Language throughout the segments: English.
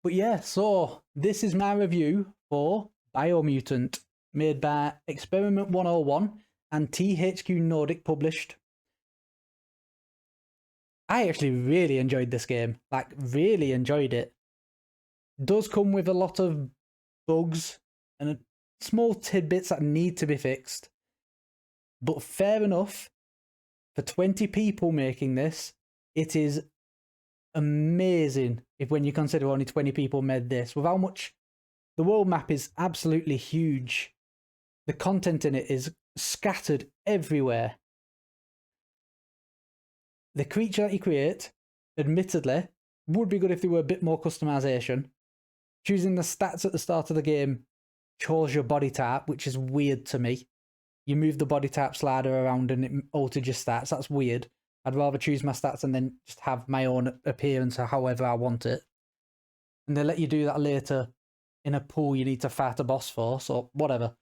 But yeah, so this is my review for Biomutant, made by Experiment 101 and THQ Nordic published. I actually really enjoyed this game, like really enjoyed it. Does come with a lot of bugs and small tidbits that need to be fixed. But fair enough, for 20 people making this, it is amazing if when you consider only 20 people made this. With how much the world map is absolutely huge. The content in it is scattered everywhere. The creature that you create, admittedly, would be good if there were a bit more customization. Choosing the stats at the start of the game chose your body type, which is weird to me. You move the body type slider around and it alters your stats. That's weird. I'd rather choose my stats and then just have my own appearance or however I want it. And they let you do that later in a pool you need to fight a boss for, so whatever.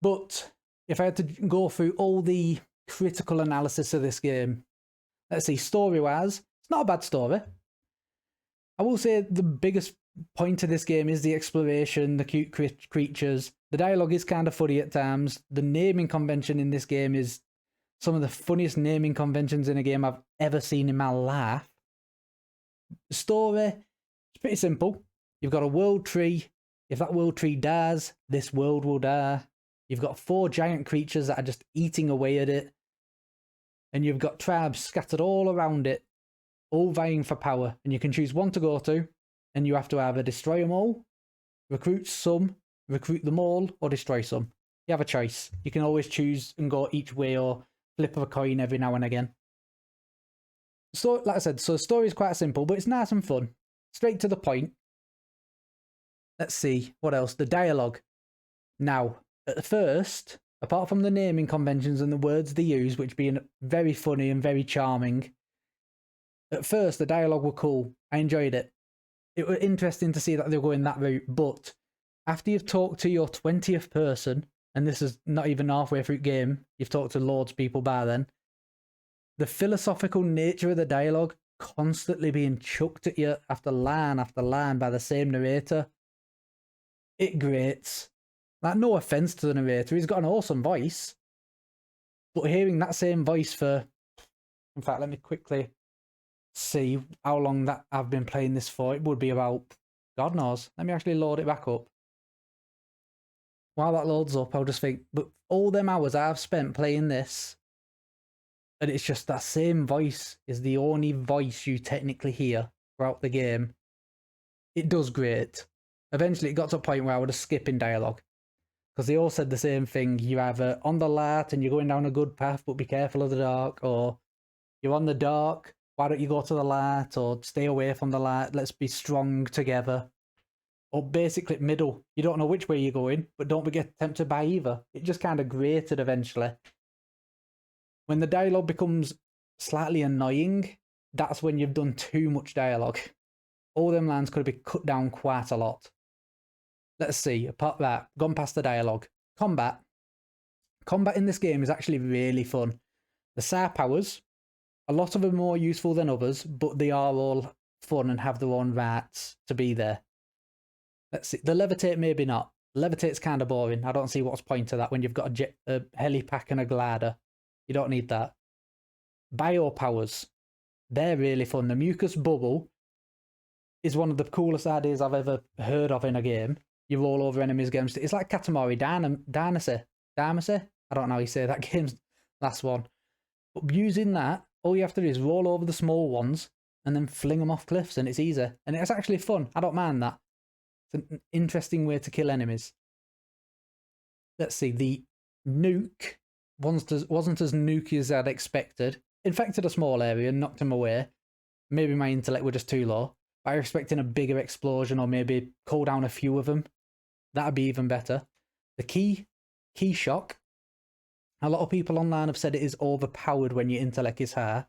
But if I had to go through all the critical analysis of this game, let's see, story-wise, it's not a bad story. I will say the biggest point of this game is the exploration, the cute creatures. The dialogue is kind of funny at times. The naming convention in this game is some of the funniest naming conventions in a game I've ever seen in my life. The story, it's pretty simple. You've got a world tree. If that world tree dies, this world will die. You've got 4 giant creatures that are just eating away at it. And you've got tribes scattered all around it, all vying for power. And you can choose one to go to, and you have to either destroy them all, recruit some, recruit them all, or destroy some. You have a choice. You can always choose and go each way or flip a coin every now and again. So, like I said, so the story is quite simple, but it's nice and fun. Straight to the point. Let's see, what else? The dialogue. Now, at first, apart from the naming conventions and the words they use, which being very funny and very charming, at first the dialogue were cool. I enjoyed it. It was interesting to see that they were going that route, but after you've talked to your 20th person, and this is not even halfway through the game, you've talked to loads of people by then, the philosophical nature of the dialogue constantly being chucked at you after line by the same narrator, it grates. Like, no offense to the narrator, he's got an awesome voice, but hearing that same voice for, in fact, let me quickly see how long that I've been playing this for. It would be about, God knows. Let me actually load it back up. While that loads up, I'll just think, but all them hours I've spent playing this, and it's just that same voice is the only voice you technically hear throughout the game. It does great. Eventually, it got to a point where I was skipping dialogue, because they all said the same thing. You're either on the light and you're going down a good path, but be careful of the dark, or you're on the dark, why don't you go to the light, or stay away from the light, let's be strong together. Or basically middle. You don't know which way you're going, but don't get tempted by either. It just kind of grated eventually. When the dialogue becomes slightly annoying, that's when you've done too much dialogue. All them lines could have been cut down quite a lot. Let's see, apart from that, gone past the dialogue. Combat. Combat in this game is actually really fun. The side powers, a lot of them are more useful than others, but they are all fun and have their own rights to be there. Let's see, the levitate maybe not. Levitate's kind of boring. I don't see what's point to that when you've got a helipack and a glider. You don't need that. Bio powers, they're really fun. The mucus bubble is one of the coolest ideas I've ever heard of in a game. You roll over enemies against it. It's like Katamari Damacy. I don't know how you say that game's last one. But using that, all you have to do is roll over the small ones and then fling them off cliffs, and it's easy. And it's actually fun. I don't mind that. It's an interesting way to kill enemies. Let's see, the nuke wasn't as nukey as I'd expected. Infected a small area and knocked him away. Maybe my intellect were just too low. But I was expecting a bigger explosion, or maybe cool down a few of them. That'd be even better. The key shock. A lot of people online have said it is overpowered when your intellect is high.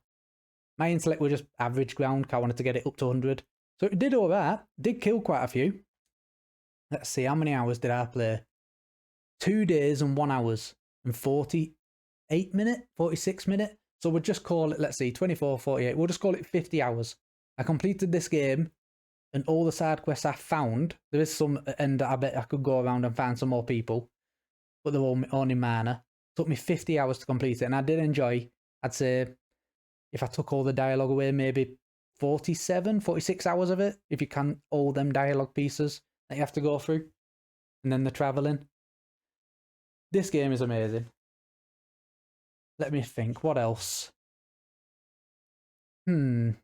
My intellect were just average ground, I wanted to get it up to 100. So it did all right. Did kill quite a few. Let's see, how many hours did I play? 2 days and 1 hour and 48 minutes, 46 minutes. So we'll just call it, let's see, 24, 48. We'll just call it 50 hours. I completed this game and all the side quests I found, there is some at the end that I bet I could go around and find some more people, but they're all only minor. Took me 50 hours to complete it, and I did enjoy, I'd say, if I took all the dialogue away, maybe 47, 46 hours of it, if you count all them dialogue pieces that you have to go through, and then the travelling. This game is amazing. Let me think, what else? Trying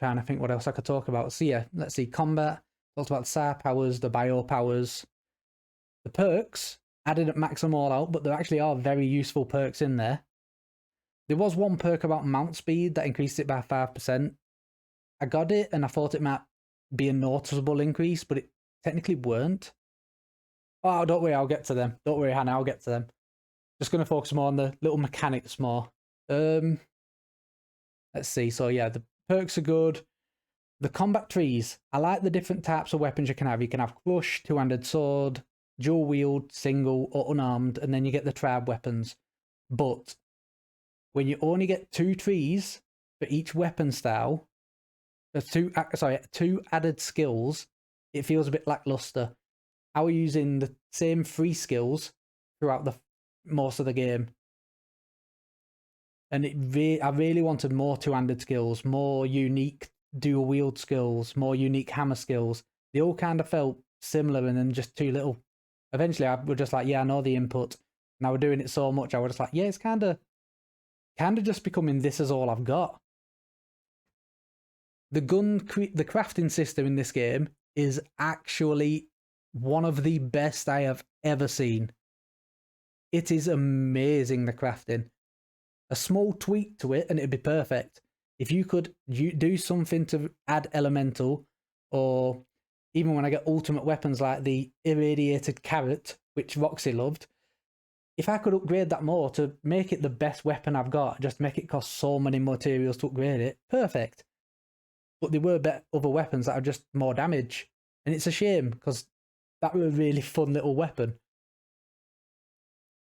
to think what else I could talk about. So yeah, let's see, combat, talked about the SAR powers, the bio powers, the perks. I didn't max them all out, but there actually are very useful perks in there. There was one perk about mount speed that increased it by 5%. I got it and I thought it might be a noticeable increase, but it technically weren't. Oh, don't worry, I'll get to them. Don't worry, Hannah, I'll get to them. Just going to focus more on the little mechanics more. Let's see. So yeah, the perks are good. The combat trees. I like the different types of weapons you can have. You can have crush, two-handed sword, dual wield, single, or unarmed, and then you get the tribe weapons. But when you only get 2 trees for each weapon style, two added skills, it feels a bit lackluster. I was using the same 3 skills throughout the most of the game, and I really wanted more two-handed skills, more unique dual wield skills, more unique hammer skills. They all kind of felt similar, and then just too little. Eventually, I was just like, yeah, I know the input, and I was doing it so much, I was just like, yeah, it's kind of just becoming this is all I've got. The crafting system in this game is actually one of the best I have ever seen. It is amazing, the crafting. A small tweak to it and it'd be perfect. If you could do something to add elemental, or even when I get ultimate weapons like the irradiated carrot, which Roxy loved, if I could upgrade that more to make it the best weapon I've got, just make it cost so many materials to upgrade it, perfect. But there were other weapons that are just more damage, and it's a shame because that was a really fun little weapon.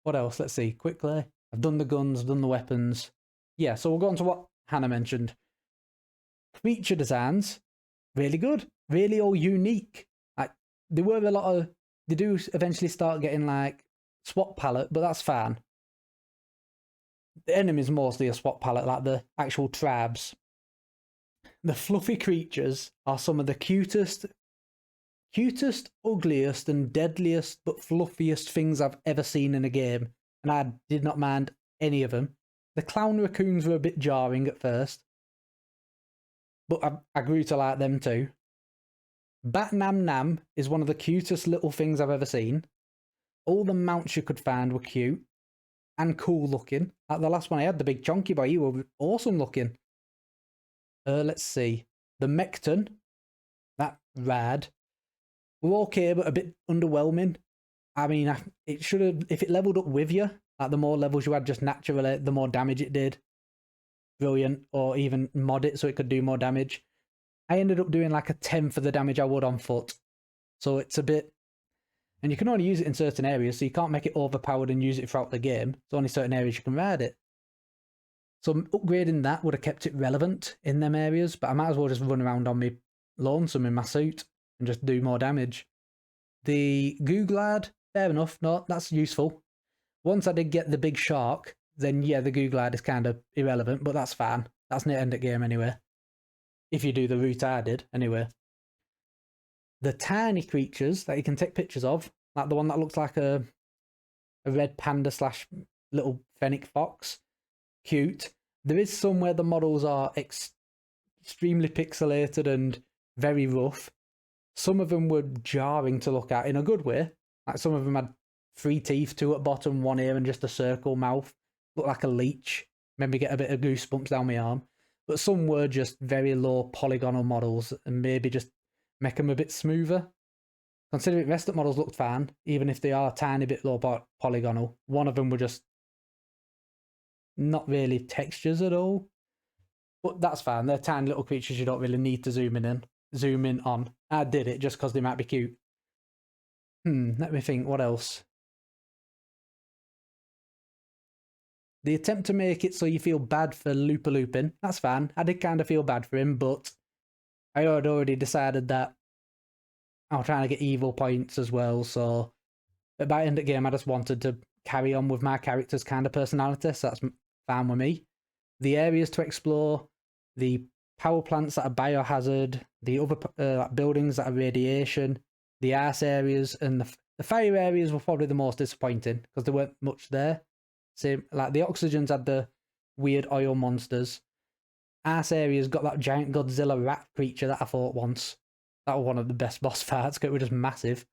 What else? Let's see, quickly. I've done the guns, done the weapons. Yeah, so we'll go on to what Hannah mentioned. Creature designs, really good. Really all unique. Like, there were a lot of... They do eventually start getting, like, swap palette, but that's fine. The enemy's mostly a swap palette, like the actual tribes. The fluffy creatures are some of the cutest, ugliest, and deadliest, but fluffiest things I've ever seen in a game, and I did not mind any of them. The clown raccoons were a bit jarring at first, but I grew to like them too. Bat Nam Nam is one of the cutest little things I've ever seen. All the mounts you could find were cute and cool looking. Like the last one I had, the big chunky boy, you were awesome looking. Let's see. The Mecton, that rad, were okay, but a bit underwhelming. I mean, it should have, if it leveled up with you, like the more levels you had just naturally, the more damage it did. Brilliant. Or even mod it so it could do more damage. I ended up doing like a 10th of the damage I would on foot. So it's a bit... And you can only use it in certain areas, so you can't make it overpowered and use it throughout the game. It's only certain areas you can ride it. So upgrading that would have kept it relevant in them areas, but I might as well just run around on me lonesome in my suit and just do more damage. The Googlad, fair enough, no, that's useful. Once I did get the big shark, then yeah, the Googlad is kind of irrelevant, but that's fine. That's near end of game anyway. If you do the route I did, anyway. The tiny creatures that you can take pictures of, like the one that looks like a red panda / little fennec fox, cute. There is some where the models are extremely pixelated and very rough. Some of them were jarring to look at in a good way. Like some of them had 3 teeth, 2 at bottom, 1 ear, and just a circle mouth. Looked like a leech. Made me get a bit of goosebumps down my arm. But some were just very low polygonal models and maybe just make them a bit smoother. Considering the rest of the models looked fine, even if they are a tiny bit low polygonal. One of them were just not really textures at all. But that's fine. They're tiny little creatures you don't really need to zoom in on. I did it just because they might be cute. Let me think, what else? The attempt to make it so you feel bad for Looper Looping, that's fine. I did kind of feel bad for him, but I had already decided that I was trying to get evil points as well, so by the end of the game, I just wanted to carry on with my character's kind of personality, so that's fine with me. The areas to explore, the power plants that are biohazard, the other buildings that are radiation, the arse areas, and the fire areas were probably the most disappointing because there weren't much there. Same, like the oxygens had the weird oil monsters. Arse areas got that giant Godzilla rat creature that I fought once. That was one of the best boss fights because it was just massive.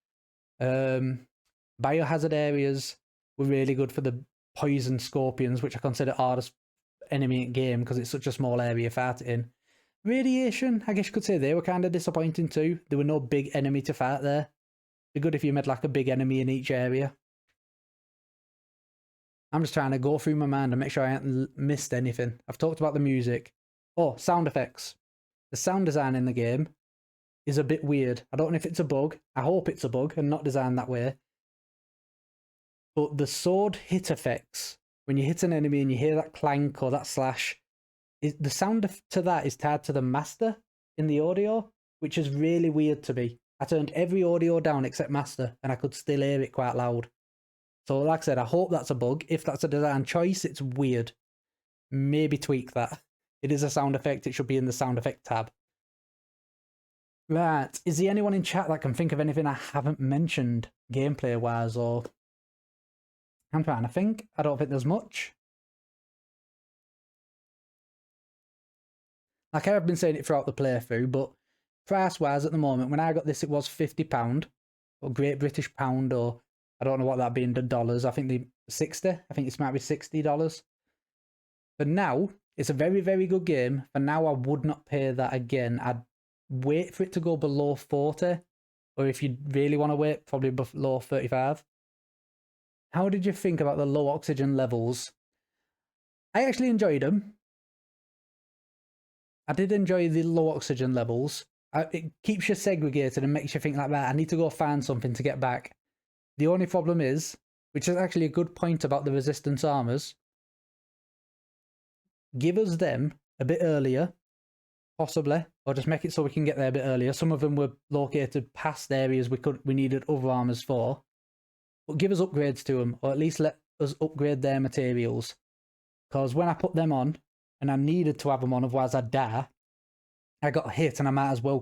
Biohazard areas were really good for the poison scorpions, which I consider hardest enemy in game because it's such a small area to fight it in. Radiation, I guess you could say they were kind of disappointing too. There were no big enemy to fight there. It'd be good if you made like a big enemy in each area. I'm just trying to go through my mind and make sure I haven't missed anything. I've talked about the music. Oh, sound effects. The sound design in the game is a bit weird. I don't know if it's a bug. I hope it's a bug and not designed that way. But the sword hit effects, when you hit an enemy and you hear that clank or that slash, the sound to that is tied to the master in the audio, which is really weird to me. I turned every audio down except master and I could still hear it quite loud. So like I said, I hope that's a bug. If that's a design choice, it's weird. Maybe tweak that. It is a sound effect. It should be in the sound effect tab. Right. Is there anyone in chat that can think of anything I haven't mentioned gameplay-wise? Or I'm trying to think. I don't think there's much. Like I've been saying it throughout the playthrough, but price-wise at the moment, when I got this, it was £50, or Great British Pound, or I don't know what that'd be in the dollars. I think the 60. I think this might be $60. For now, it's a very, very good game. For now, I would not pay that again. I'd wait for it to go below 40, or if you really want to wait, probably below 35. How did you think about the low oxygen levels? I actually enjoyed them. I did enjoy the low oxygen levels. It keeps you segregated and makes you think like that. I need to go find something to get back. The only problem is, which is actually a good point about the resistance armors, give us them a bit earlier, possibly, or just make it so we can get there a bit earlier. Some of them were located past areas we needed other armors for, but give us upgrades to them, or at least let us upgrade their materials. Because when I put them on, and I needed to have them on, otherwise I'd die, I got hit and I might as well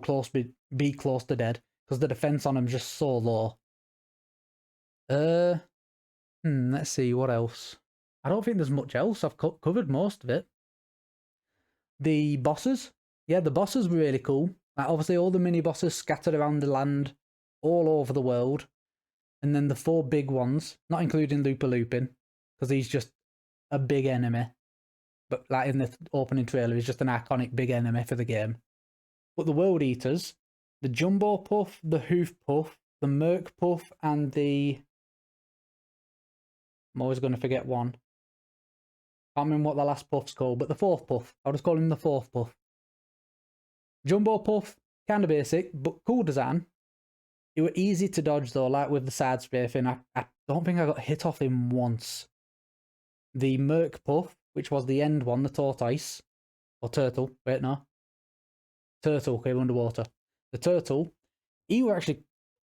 be close to dead, because the defense on them is just so low. Let's see, what else? I don't think there's much else. I've covered most of it. The bosses. Yeah, the bosses were really cool. Like, obviously, all the mini-bosses scattered around the land, all over the world. And then the 4 big ones, not including Looping, because he's just a big enemy. But like in the opening trailer, he's just an iconic big enemy for the game. But the World Eaters, the Jumbo Puff, the Hoof Puff, the Merc Puff, and the... I'm always going to forget one. Can't remember what the last puff's called, but the 4th puff. I'll just call him the 4th puff. Jumbo Puff, kind of basic, but cool design. It were easy to dodge though, like with the side strafing. I don't think I got hit off him once. The Merc Puff, which was the end one, the tortoise. Or turtle, wait no. Turtle came underwater. The turtle, he were actually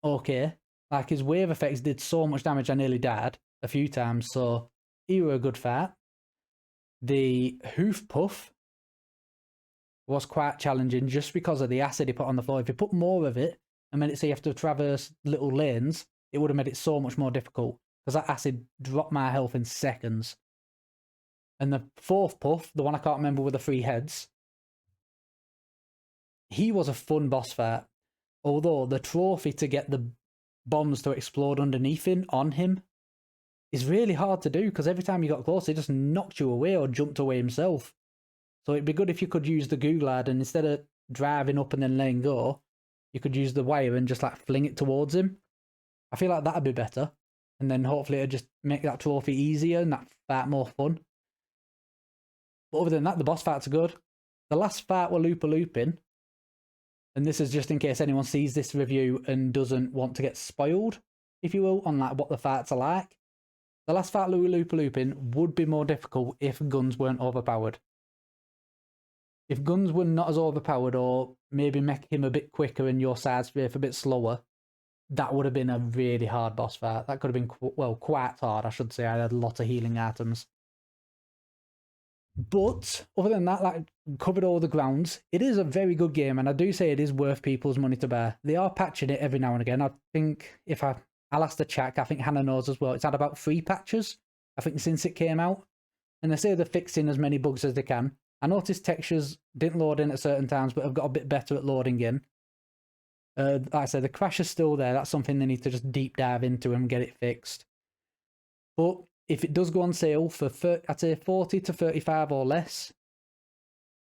okay. Like his wave effects did so much damage I nearly died a few times, so he were a good fight. The Hoof Puff was quite challenging just because of the acid he put on the floor. If you put more of it and made it so you have to traverse little lanes, it would have made it so much more difficult because that acid dropped my health in seconds. And the 4th puff, the one I can't remember with the 3 heads, he was a fun boss fight. Although the trophy to get the bombs to explode underneath him, on him, is really hard to do because every time you got close, he just knocked you away or jumped away himself. So it'd be good if you could use the goo glide and instead of driving up and then letting go, you could use the wire and just like fling it towards him. I feel like that'd be better. And then hopefully it'd just make that trophy easier and that fight more fun. But other than that, the boss fights are good. The last fight were looping. And this is just in case anyone sees this review and doesn't want to get spoiled, if you will, on like what the fights are like. The last fight looping would be more difficult if guns weren't overpowered. If guns were not as overpowered, or maybe make him a bit quicker and your side strafe a bit slower, that would have been a really hard boss fight. That could have been, well, quite hard, I should say. I had a lot of healing items. But other than that, like, covered all the grounds. It is a very good game, and I do say it is worth people's money to bear. They are patching it every now and again. I think if I'll ask the chat, I think Hannah knows as well. It's had about 3 patches, I think, since it came out. And they say they're fixing as many bugs as they can. I noticed textures didn't load in at certain times, but have got a bit better at loading in. Like I said, the crash is still there. That's something they need to just deep dive into and get it fixed. But if it does go on sale for, I'd say 40 to 35 or less,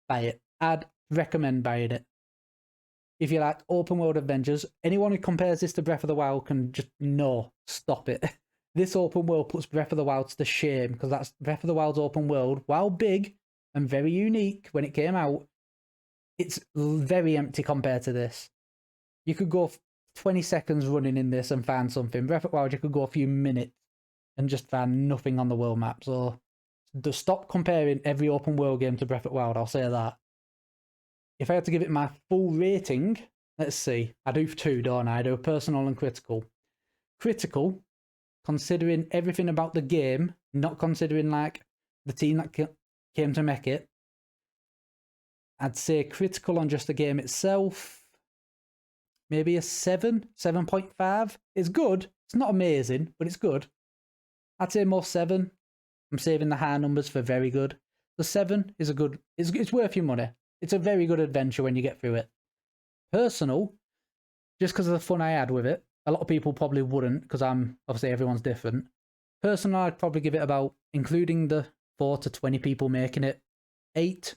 buy it. I'd recommend buying it. If you like open world adventures, anyone who compares this to Breath of the Wild can just, no, stop it. This open world puts Breath of the Wild to shame, because that's Breath of the Wild's open world. While big and very unique when it came out, it's very empty compared to this. You could go 20 seconds running in this and find something. Breath of the Wild, you could go a few minutes and just find nothing on the world map. So just stop comparing every open world game to Breath of the Wild, I'll say that. If I had to give it my full rating, let's see. I do 2, don't I? I do a personal and critical. Critical, considering everything about the game, not considering like the team that came to make it, I'd say critical on just the game itself, maybe a 7, 7.5. It's good. It's not amazing, but it's good. I'd say more 7. I'm saving the high numbers for very good. The 7 is a good, it's worth your money. It's a very good adventure when you get through it. Personal, just because of the fun I had with it. A lot of people probably wouldn't, because obviously everyone's different. Personal, I'd probably give it about, including the 4 to 20 people making it, 8.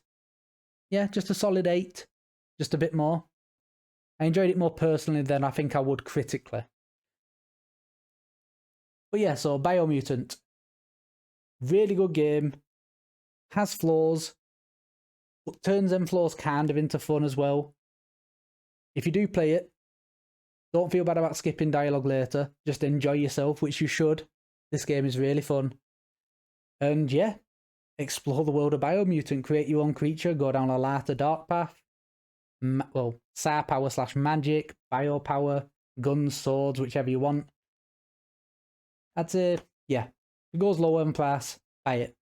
Yeah, just a solid 8. Just a bit more. I enjoyed it more personally than I think I would critically. But yeah, so Biomutant. Really good game. Has flaws, but turns them flaws kind of into fun as well. If you do play it, don't feel bad about skipping dialogue later. Just enjoy yourself, which you should. This game is really fun. And yeah, explore the world of Biomutant. Create your own creature. Go down a lighter dark path. Well, Psi power / magic, bio power, guns, swords, whichever you want. I'd say, yeah, if it goes lower in price, buy it.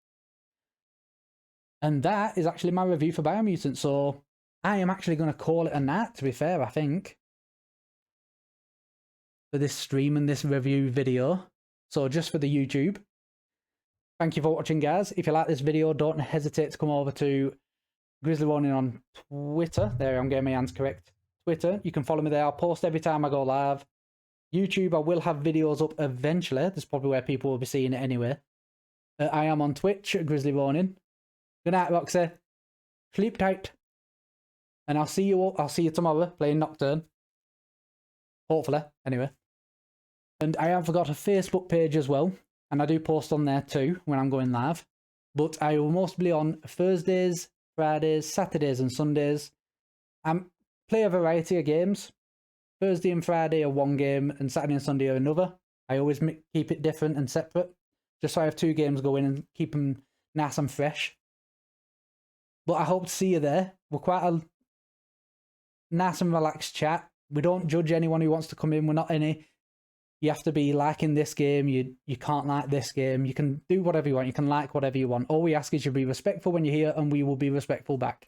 And that is actually my review for Biomutant. So I am actually going to call it a night, to be fair, I think, for this stream and this review video. So just for the YouTube. Thank you for watching, guys. If you like this video, don't hesitate to come over to Grizzly Ronin on Twitter. There, I'm getting my hands correct. Twitter, you can follow me there. I'll post every time I go live. YouTube, I will have videos up eventually. That's probably where people will be seeing it anyway. I am on Twitch at Grizzly Ronin. Good night, Roxy. Sleep tight. And I'll see you tomorrow playing Nocturne. Hopefully, anyway. And I have got a Facebook page as well. And I do post on there too when I'm going live. But I will mostly on Thursdays, Fridays, Saturdays and Sundays. I play a variety of games. Thursday and Friday are one game and Saturday and Sunday are another. I always keep it different and separate. Just so I have 2 games going and keep them nice and fresh. But I hope to see you there. We're quite a nice and relaxed chat. We don't judge anyone who wants to come in. We're not any, you have to be liking this game. You can't like this game. You can do whatever you want. You can like whatever you want. All we ask is you be respectful when you're here and we will be respectful back.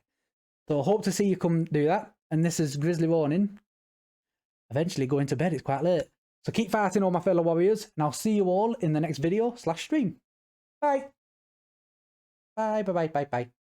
So I hope to see you come do that. And this is Grizzly Ronin. Eventually going to bed. It's quite late. So keep fighting, all my fellow warriors. And I'll see you all in the next video / stream. Bye. Bye, bye, bye, bye, bye.